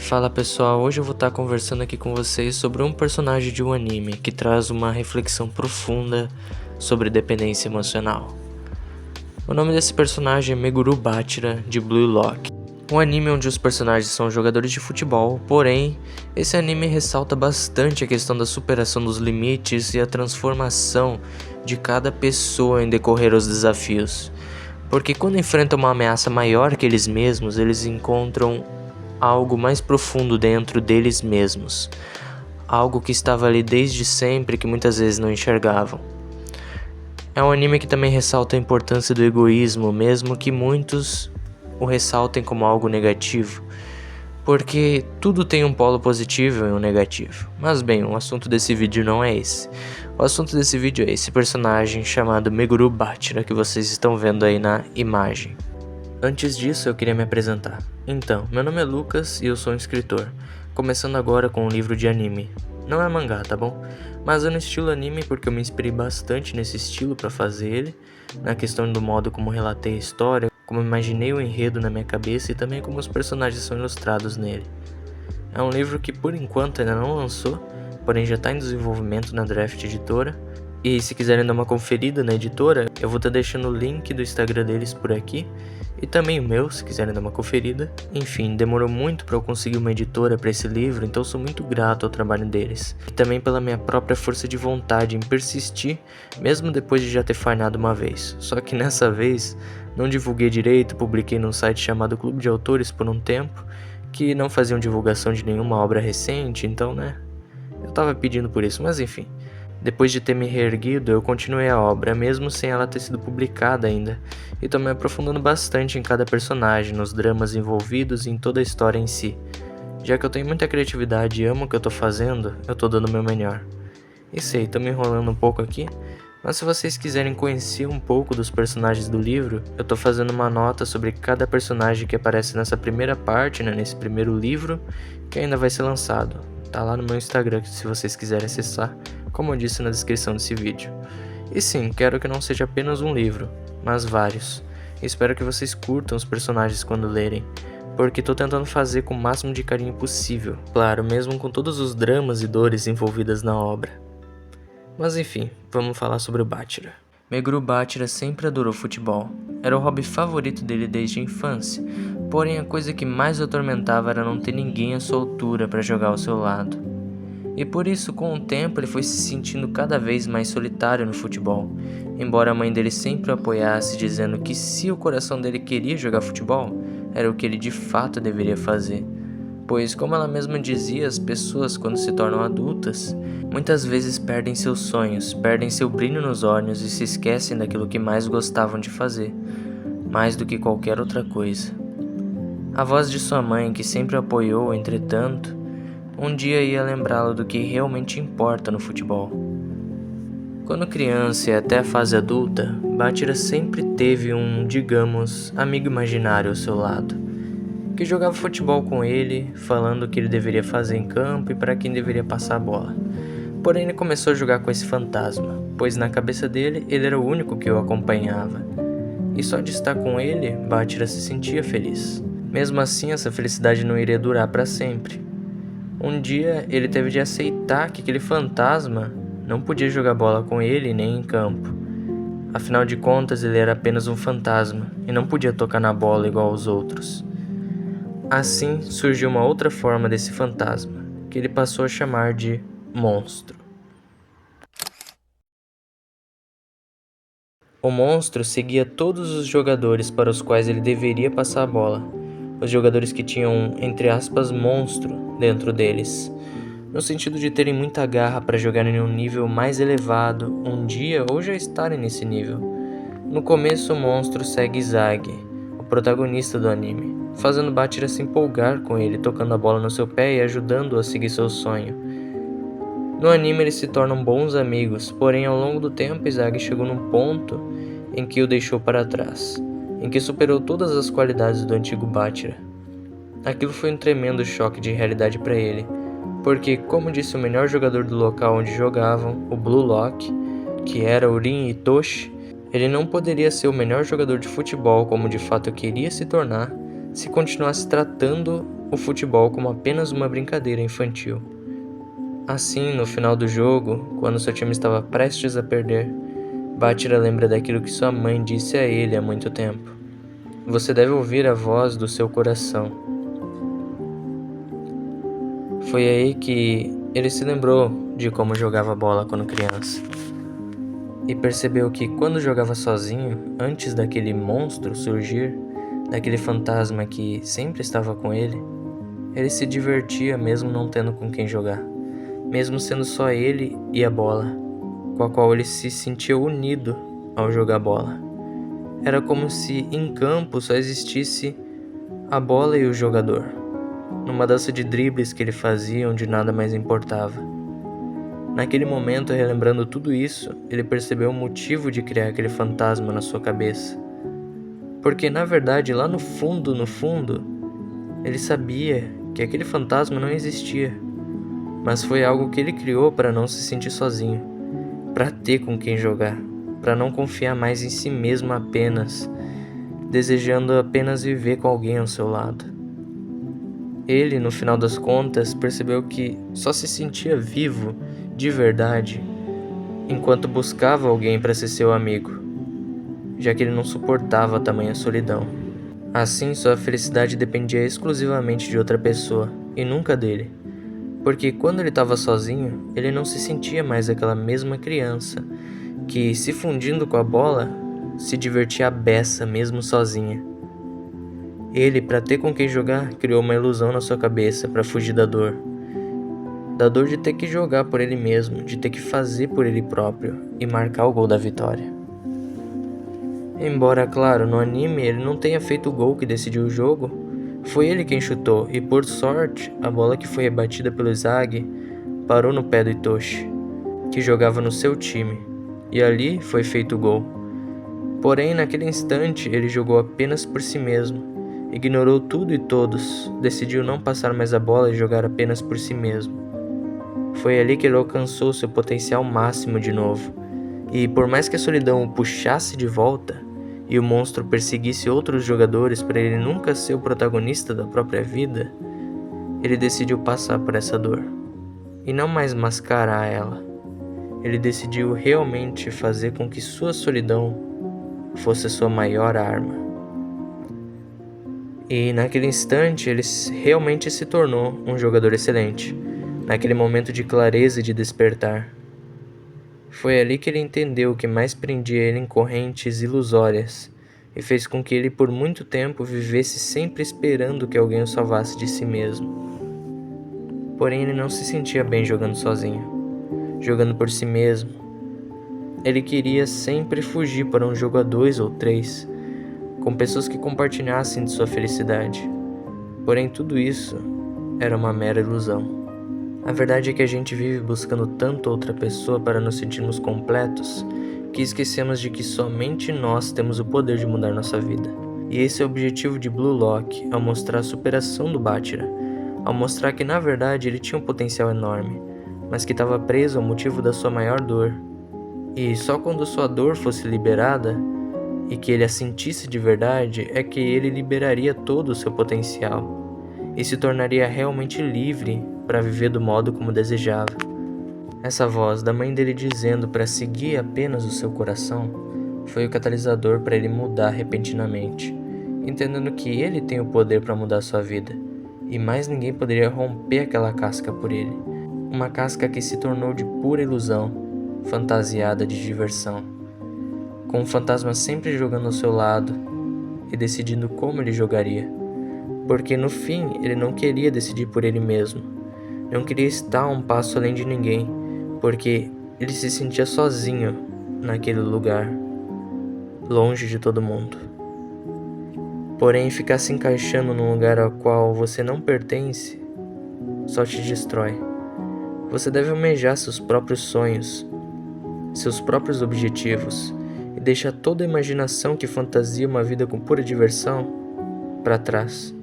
Fala pessoal, hoje eu vou estar conversando aqui com vocês sobre um personagem de um anime que traz uma reflexão profunda sobre dependência emocional. O nome desse personagem é Meguro Bachira, de Blue Lock. Um anime onde os personagens são jogadores de futebol, porém, esse anime ressalta bastante a questão da superação dos limites e a transformação de cada pessoa em decorrer os desafios. Porque quando enfrentam uma ameaça maior que eles mesmos, eles encontram algo mais profundo dentro deles mesmos, algo que estava ali desde sempre que muitas vezes não enxergavam. É um anime que também ressalta a importância do egoísmo, mesmo que muitos o ressaltem como algo negativo, porque tudo tem um polo positivo e um negativo. Mas bem, o assunto desse vídeo não é esse. O assunto desse vídeo é esse personagem chamado Meguro Bachira que vocês estão vendo aí na imagem. Antes disso, eu queria me apresentar. Então, meu nome é Lucas e eu sou um escritor, começando agora com um livro de anime. Não é mangá, tá bom? Mas é no estilo anime porque eu me inspirei bastante nesse estilo para fazer ele, na questão do modo como relatei a história, como imaginei o enredo na minha cabeça e também como os personagens são ilustrados nele. É um livro que por enquanto ainda não lançou, porém já está em desenvolvimento na Draft Editora. E se quiserem dar uma conferida na editora, eu vou estar deixando o link do Instagram deles por aqui, e também o meu, se quiserem dar uma conferida. Enfim, demorou muito para eu conseguir uma editora para esse livro, então sou muito grato ao trabalho deles. E também pela minha própria força de vontade em persistir, mesmo depois de já ter falhado uma vez. Só que nessa vez, não divulguei direito, publiquei num site chamado Clube de Autores por um tempo, que não faziam divulgação de nenhuma obra recente, então eu tava pedindo por isso, mas enfim. Depois de ter me reerguido, eu continuei a obra, mesmo sem ela ter sido publicada ainda, e tô me aprofundando bastante em cada personagem, nos dramas envolvidos e em toda a história em si. Já que eu tenho muita criatividade e amo o que eu tô fazendo, eu tô dando o meu melhor. E sei, tô me enrolando um pouco aqui, mas se vocês quiserem conhecer um pouco dos personagens do livro, eu tô fazendo uma nota sobre cada personagem que aparece nessa primeira parte, nesse primeiro livro, que ainda vai ser lançado. Tá lá no meu Instagram, se vocês quiserem acessar, como eu disse na descrição desse vídeo. E sim, quero que não seja apenas um livro, mas vários. Espero que vocês curtam os personagens quando lerem, porque tô tentando fazer com o máximo de carinho possível, claro, mesmo com todos os dramas e dores envolvidas na obra. Mas enfim, vamos falar sobre o Bachira. Meguro Bachira sempre adorou futebol. Era o hobby favorito dele desde a infância, porém a coisa que mais o atormentava era não ter ninguém à sua altura para jogar ao seu lado. E por isso, com o tempo, ele foi se sentindo cada vez mais solitário no futebol, embora a mãe dele sempre o apoiasse, dizendo que se o coração dele queria jogar futebol, era o que ele de fato deveria fazer. Pois, como ela mesma dizia, as pessoas, quando se tornam adultas, muitas vezes perdem seus sonhos, perdem seu brilho nos olhos e se esquecem daquilo que mais gostavam de fazer, mais do que qualquer outra coisa. A voz de sua mãe, que sempre o apoiou, entretanto, um dia ia lembrá-lo do que realmente importa no futebol. Quando criança e até a fase adulta, Bachira sempre teve um, digamos, amigo imaginário ao seu lado, que jogava futebol com ele, falando o que ele deveria fazer em campo e para quem deveria passar a bola. Porém, ele começou a jogar com esse fantasma, pois na cabeça dele, ele era o único que o acompanhava. E só de estar com ele, Bachira se sentia feliz. Mesmo assim, essa felicidade não iria durar para sempre. Um dia, ele teve de aceitar que aquele fantasma não podia jogar bola com ele nem em campo. Afinal de contas, ele era apenas um fantasma e não podia tocar na bola igual aos outros. Assim, surgiu uma outra forma desse fantasma, que ele passou a chamar de monstro. O monstro seguia todos os jogadores para os quais ele deveria passar a bola, os jogadores que tinham, entre aspas, monstro dentro deles, no sentido de terem muita garra para jogarem em um nível mais elevado um dia ou já estarem nesse nível. No começo, o monstro segue Izagi, o protagonista do anime, fazendo Bachira se empolgar com ele, tocando a bola no seu pé e ajudando-o a seguir seu sonho. No anime eles se tornam bons amigos, porém ao longo do tempo Izagi chegou num ponto em que o deixou para trás, em que superou todas as qualidades do antigo Bachira. Aquilo foi um tremendo choque de realidade para ele, porque, como disse o melhor jogador do local onde jogavam, o Blue Lock, que era o Rin Itoshi, ele não poderia ser o melhor jogador de futebol como de fato queria se tornar se continuasse tratando o futebol como apenas uma brincadeira infantil. Assim, no final do jogo, quando seu time estava prestes a perder, Bátira lembra daquilo que sua mãe disse a ele há muito tempo. Você deve ouvir a voz do seu coração. Foi aí que ele se lembrou de como jogava bola quando criança. E percebeu que quando jogava sozinho, antes daquele monstro surgir, daquele fantasma que sempre estava com ele se divertia mesmo não tendo com quem jogar, mesmo sendo só ele e a bola, com a qual ele se sentia unido ao jogar bola. Era como se em campo só existisse a bola e o jogador, numa dança de dribles que ele fazia onde nada mais importava. Naquele momento, relembrando tudo isso, ele percebeu o motivo de criar aquele fantasma na sua cabeça. Porque, na verdade, lá no fundo, ele sabia que aquele fantasma não existia, mas foi algo que ele criou para não se sentir sozinho, para ter com quem jogar, para não confiar mais em si mesmo apenas, desejando apenas viver com alguém ao seu lado. Ele, no final das contas, percebeu que só se sentia vivo, de verdade, enquanto buscava alguém para ser seu amigo, já que ele não suportava tamanha solidão. Assim, sua felicidade dependia exclusivamente de outra pessoa, e nunca dele. Porque quando ele estava sozinho, ele não se sentia mais aquela mesma criança, que, se fundindo com a bola, se divertia à beça mesmo sozinha. Ele, para ter com quem jogar, criou uma ilusão na sua cabeça para fugir da dor de ter que jogar por ele mesmo, de ter que fazer por ele próprio e marcar o gol da vitória. Embora, claro, no anime ele não tenha feito o gol que decidiu o jogo, foi ele quem chutou e, por sorte, a bola que foi rebatida pelo Izagi parou no pé do Itoshi, que jogava no seu time, e ali foi feito o gol. Porém, naquele instante, ele jogou apenas por si mesmo, ignorou tudo e todos, decidiu não passar mais a bola e jogar apenas por si mesmo. Foi ali que ele alcançou seu potencial máximo de novo, e por mais que a solidão o puxasse de volta, e o monstro perseguisse outros jogadores para ele nunca ser o protagonista da própria vida, ele decidiu passar por essa dor, e não mais mascarar ela. Ele decidiu realmente fazer com que sua solidão fosse a sua maior arma. E naquele instante ele realmente se tornou um jogador excelente, naquele momento de clareza e de despertar. Foi ali que ele entendeu o que mais prendia ele em correntes ilusórias e fez com que ele por muito tempo vivesse sempre esperando que alguém o salvasse de si mesmo. Porém, ele não se sentia bem jogando sozinho, jogando por si mesmo. Ele queria sempre fugir para um jogo a 2 ou 3, com pessoas que compartilhassem de sua felicidade. Porém, tudo isso era uma mera ilusão. A verdade é que a gente vive buscando tanto outra pessoa para nos sentirmos completos, que esquecemos de que somente nós temos o poder de mudar nossa vida. E esse é o objetivo de Blue Lock ao mostrar a superação do Bátira, ao mostrar que na verdade ele tinha um potencial enorme, mas que estava preso ao motivo da sua maior dor. E só quando sua dor fosse liberada, e que ele a sentisse de verdade, é que ele liberaria todo o seu potencial e se tornaria realmente livre para viver do modo como desejava. Essa voz da mãe dele dizendo para seguir apenas o seu coração foi o catalisador para ele mudar repentinamente, entendendo que ele tem o poder para mudar sua vida e mais ninguém poderia romper aquela casca por ele, uma casca que se tornou de pura ilusão, fantasiada de diversão, com um fantasma sempre jogando ao seu lado e decidindo como ele jogaria. Porque no fim ele não queria decidir por ele mesmo, não queria estar um passo além de ninguém, porque ele se sentia sozinho naquele lugar, longe de todo mundo. Porém, ficar se encaixando num lugar ao qual você não pertence só te destrói. Você deve almejar seus próprios sonhos, seus próprios objetivos e deixar toda a imaginação que fantasia uma vida com pura diversão para trás.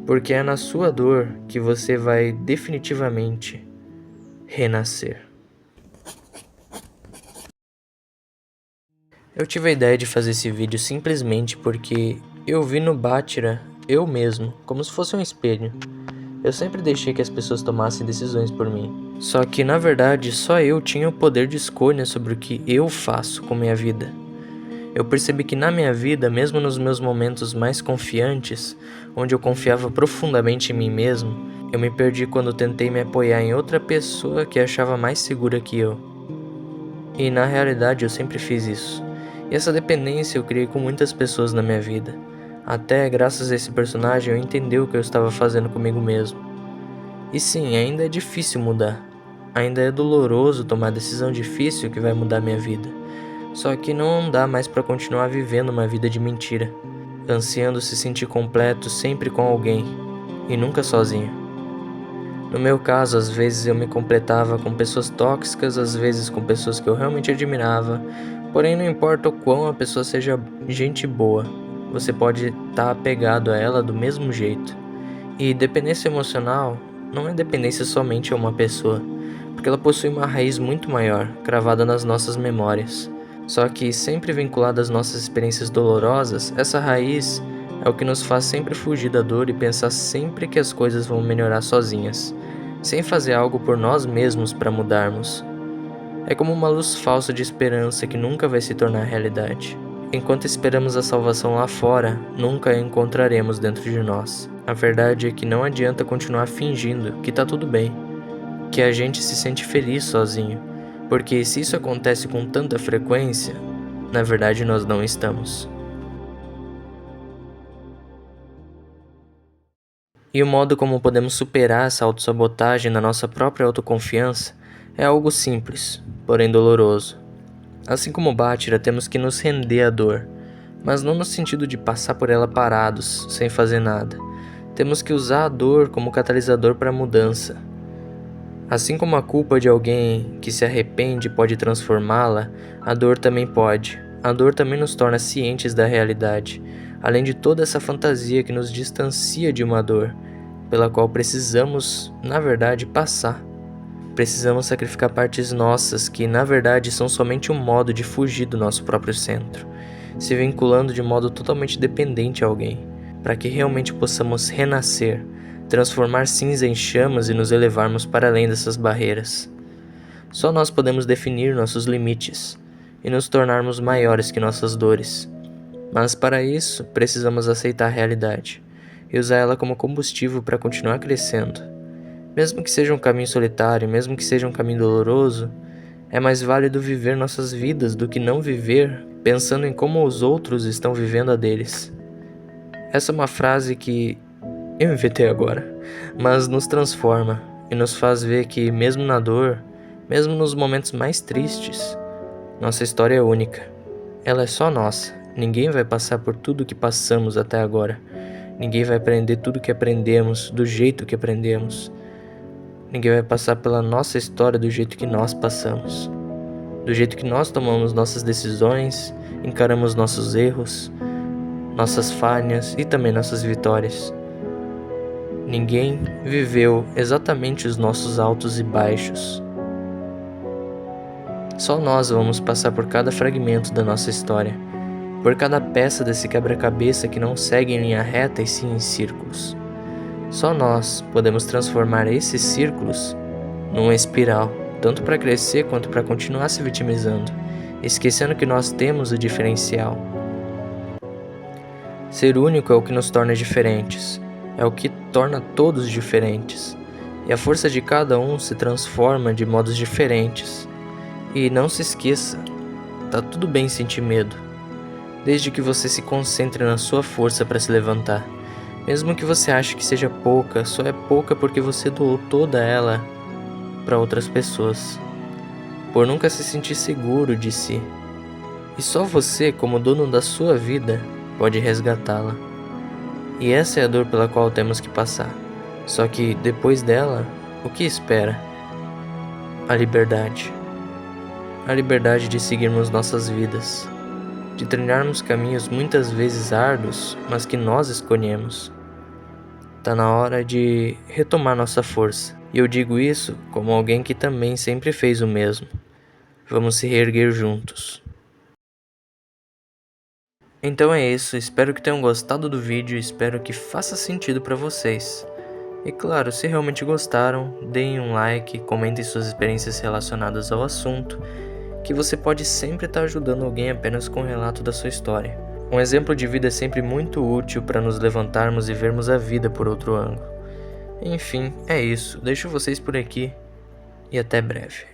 Porque é na sua dor que você vai definitivamente renascer. Eu tive a ideia de fazer esse vídeo simplesmente porque eu vi no Bátira eu mesmo, como se fosse um espelho. Eu sempre deixei que as pessoas tomassem decisões por mim. Só que, na verdade, só eu tinha o poder de escolha sobre o que eu faço com minha vida. Eu percebi que na minha vida, mesmo nos meus momentos mais confiantes, onde eu confiava profundamente em mim mesmo, eu me perdi quando tentei me apoiar em outra pessoa que achava mais segura que eu. E na realidade eu sempre fiz isso. E essa dependência eu criei com muitas pessoas na minha vida. Até graças a esse personagem eu entendi o que eu estava fazendo comigo mesmo. E sim, ainda é difícil mudar. Ainda é doloroso tomar a decisão difícil que vai mudar minha vida. Só que não dá mais para continuar vivendo uma vida de mentira, ansiando se sentir completo sempre com alguém e nunca sozinho. No meu caso, às vezes eu me completava com pessoas tóxicas, às vezes com pessoas que eu realmente admirava, porém não importa o quão a pessoa seja gente boa, você pode estar apegado a ela do mesmo jeito. E dependência emocional não é dependência somente a uma pessoa, porque ela possui uma raiz muito maior, cravada nas nossas memórias. Só que sempre vinculada às nossas experiências dolorosas, essa raiz é o que nos faz sempre fugir da dor e pensar sempre que as coisas vão melhorar sozinhas, sem fazer algo por nós mesmos para mudarmos. É como uma luz falsa de esperança que nunca vai se tornar realidade. Enquanto esperamos a salvação lá fora, nunca a encontraremos dentro de nós. A verdade é que não adianta continuar fingindo que tá tudo bem, que a gente se sente feliz sozinho, porque se isso acontece com tanta frequência, na verdade nós não estamos. E o modo como podemos superar essa autossabotagem na nossa própria autoconfiança é algo simples, porém doloroso. Assim como Bátira, temos que nos render à dor, mas não no sentido de passar por ela parados, sem fazer nada. Temos que usar a dor como catalisador para a mudança. Assim como a culpa de alguém que se arrepende pode transformá-la, a dor também pode. A dor também nos torna cientes da realidade, além de toda essa fantasia que nos distancia de uma dor, pela qual precisamos, na verdade, passar. Precisamos sacrificar partes nossas que, na verdade, são somente um modo de fugir do nosso próprio centro, se vinculando de modo totalmente dependente a alguém, para que realmente possamos renascer, transformar cinza em chamas e nos elevarmos para além dessas barreiras. Só nós podemos definir nossos limites e nos tornarmos maiores que nossas dores. Mas para isso, precisamos aceitar a realidade e usar ela como combustível para continuar crescendo. Mesmo que seja um caminho solitário, mesmo que seja um caminho doloroso, é mais válido viver nossas vidas do que não viver pensando em como os outros estão vivendo a deles. Essa é uma frase que eu inventei agora, mas nos transforma e nos faz ver que mesmo na dor, mesmo nos momentos mais tristes, nossa história é única. Ela é só nossa. Ninguém vai passar por tudo que passamos até agora. Ninguém vai aprender tudo que aprendemos do jeito que aprendemos. Ninguém vai passar pela nossa história do jeito que nós passamos. Do jeito que nós tomamos nossas decisões, encaramos nossos erros, nossas falhas e também nossas vitórias. Ninguém viveu exatamente os nossos altos e baixos. Só nós vamos passar por cada fragmento da nossa história, por cada peça desse quebra-cabeça que não segue em linha reta e sim em círculos. Só nós podemos transformar esses círculos numa espiral, tanto para crescer quanto para continuar se vitimizando, esquecendo que nós temos o diferencial. Ser único é o que nos torna diferentes, é o que torna todos diferentes, e a força de cada um se transforma de modos diferentes. E não se esqueça, tá tudo bem sentir medo, desde que você se concentre na sua força para se levantar. Mesmo que você ache que seja pouca, só é pouca porque você doou toda ela para outras pessoas, por nunca se sentir seguro de si. E só você, como dono da sua vida, pode resgatá-la. E essa é a dor pela qual temos que passar. Só que depois dela, o que espera? A liberdade. A liberdade de seguirmos nossas vidas, de trilharmos caminhos muitas vezes árduos, mas que nós escolhemos. Tá na hora de retomar nossa força. E eu digo isso como alguém que também sempre fez o mesmo. Vamos se reerguer juntos. Então é isso, espero que tenham gostado do vídeo e espero que faça sentido para vocês. E claro, se realmente gostaram, deem um like, comentem suas experiências relacionadas ao assunto, que você pode sempre estar ajudando alguém apenas com o relato da sua história. Um exemplo de vida é sempre muito útil para nos levantarmos e vermos a vida por outro ângulo. Enfim, é isso. Deixo vocês por aqui e até breve.